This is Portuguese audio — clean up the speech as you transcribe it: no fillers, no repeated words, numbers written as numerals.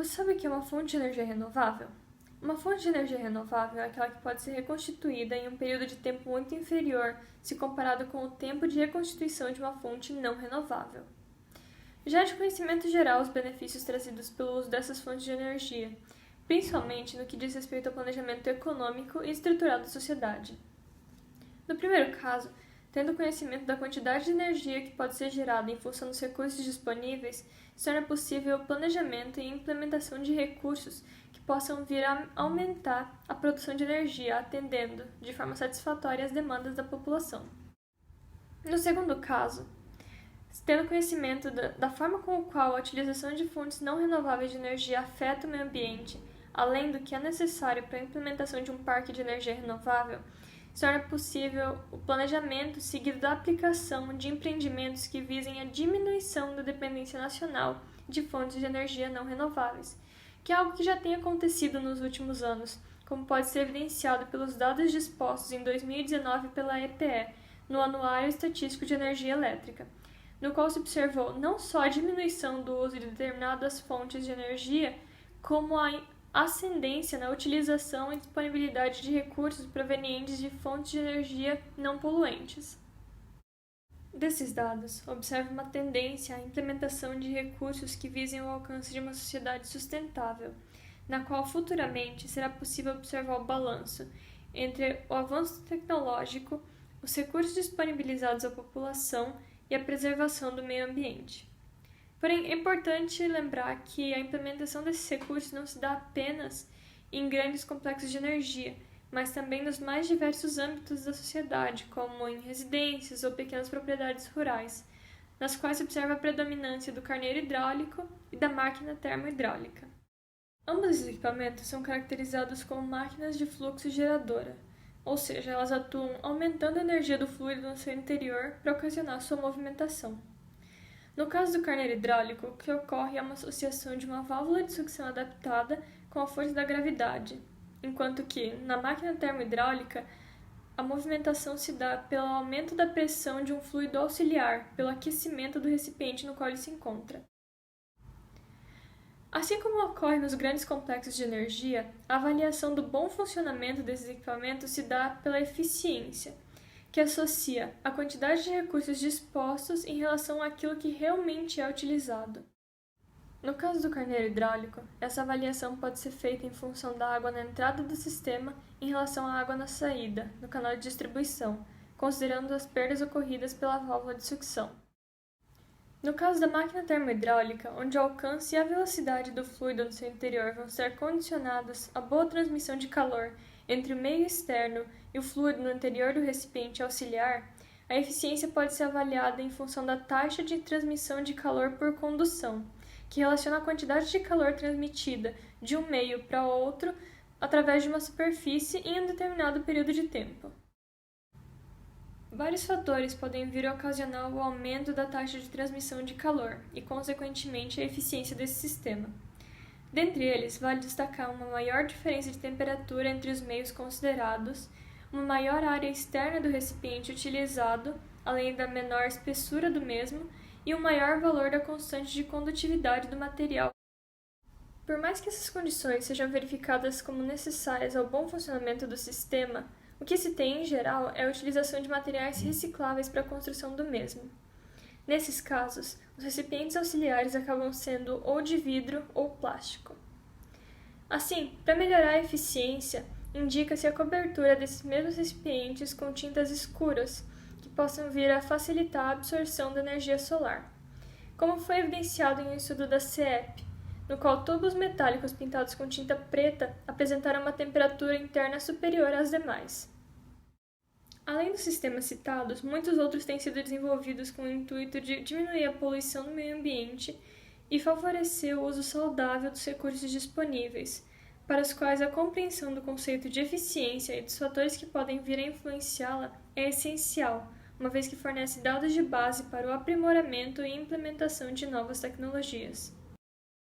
Você sabe o que é uma fonte de energia renovável? Uma fonte de energia renovável é aquela que pode ser reconstituída em um período de tempo muito inferior se comparado com o tempo de reconstituição de uma fonte não renovável. Já é de conhecimento geral os benefícios trazidos pelo uso dessas fontes de energia, principalmente no que diz respeito ao planejamento econômico e estrutural da sociedade. No primeiro caso, tendo conhecimento da quantidade de energia que pode ser gerada em função dos recursos disponíveis, se torna possível o planejamento e implementação de recursos que possam vir a aumentar a produção de energia, atendendo de forma satisfatória às demandas da população. No segundo caso, tendo conhecimento da forma com a qual a utilização de fontes não renováveis de energia afeta o meio ambiente, além do que é necessário para a implementação de um parque de energia renovável, se torna possível o planejamento seguido da aplicação de empreendimentos que visem a diminuição da dependência nacional de fontes de energia não renováveis, que é algo que já tem acontecido nos últimos anos, como pode ser evidenciado pelos dados dispostos em 2019 pela EPE, no Anuário Estatístico de Energia Elétrica, no qual se observou não só a diminuição do uso de determinadas fontes de energia, como a ascendência na utilização e disponibilidade de recursos provenientes de fontes de energia não poluentes. Desses dados, observa uma tendência à implementação de recursos que visem o alcance de uma sociedade sustentável, na qual futuramente será possível observar o balanço entre o avanço tecnológico, os recursos disponibilizados à população e a preservação do meio ambiente. Porém, é importante lembrar que a implementação desses recursos não se dá apenas em grandes complexos de energia, mas também nos mais diversos âmbitos da sociedade, como em residências ou pequenas propriedades rurais, nas quais se observa a predominância do carneiro hidráulico e da máquina termohidráulica. Ambos os equipamentos são caracterizados como máquinas de fluxo geradora, ou seja, elas atuam aumentando a energia do fluido no seu interior para ocasionar sua movimentação. No caso do carneiro hidráulico, o que ocorre é uma associação de uma válvula de sucção adaptada com a força da gravidade, enquanto que, na máquina termohidráulica, a movimentação se dá pelo aumento da pressão de um fluido auxiliar, pelo aquecimento do recipiente no qual ele se encontra. Assim como ocorre nos grandes complexos de energia, a avaliação do bom funcionamento desses equipamentos se dá pela eficiência, que associa a quantidade de recursos dispostos em relação àquilo que realmente é utilizado. No caso do carneiro hidráulico, essa avaliação pode ser feita em função da água na entrada do sistema em relação à água na saída, no canal de distribuição, considerando as perdas ocorridas pela válvula de sucção. No caso da máquina termohidráulica, onde o alcance e a velocidade do fluido no seu interior vão ser condicionados à boa transmissão de calor entre o meio externo e o fluido no interior do recipiente auxiliar, a eficiência pode ser avaliada em função da taxa de transmissão de calor por condução, que relaciona a quantidade de calor transmitida de um meio para outro através de uma superfície em um determinado período de tempo. Vários fatores podem vir a ocasionar o aumento da taxa de transmissão de calor e, consequentemente, a eficiência desse sistema. Dentre eles, vale destacar uma maior diferença de temperatura entre os meios considerados, uma maior área externa do recipiente utilizado, além da menor espessura do mesmo, e um maior valor da constante de condutividade do material. Por mais que essas condições sejam verificadas como necessárias ao bom funcionamento do sistema, o que se tem, em geral, é a utilização de materiais recicláveis para a construção do mesmo. Nesses casos, os recipientes auxiliares acabam sendo ou de vidro ou plástico. Assim, para melhorar a eficiência, indica-se a cobertura desses mesmos recipientes com tintas escuras, que possam vir a facilitar a absorção da energia solar, como foi evidenciado em um estudo da CEP, no qual tubos metálicos pintados com tinta preta apresentaram uma temperatura interna superior às demais. Além dos sistemas citados, muitos outros têm sido desenvolvidos com o intuito de diminuir a poluição do meio ambiente e favorecer o uso saudável dos recursos disponíveis, para os quais a compreensão do conceito de eficiência e dos fatores que podem vir a influenciá-la é essencial, uma vez que fornece dados de base para o aprimoramento e implementação de novas tecnologias.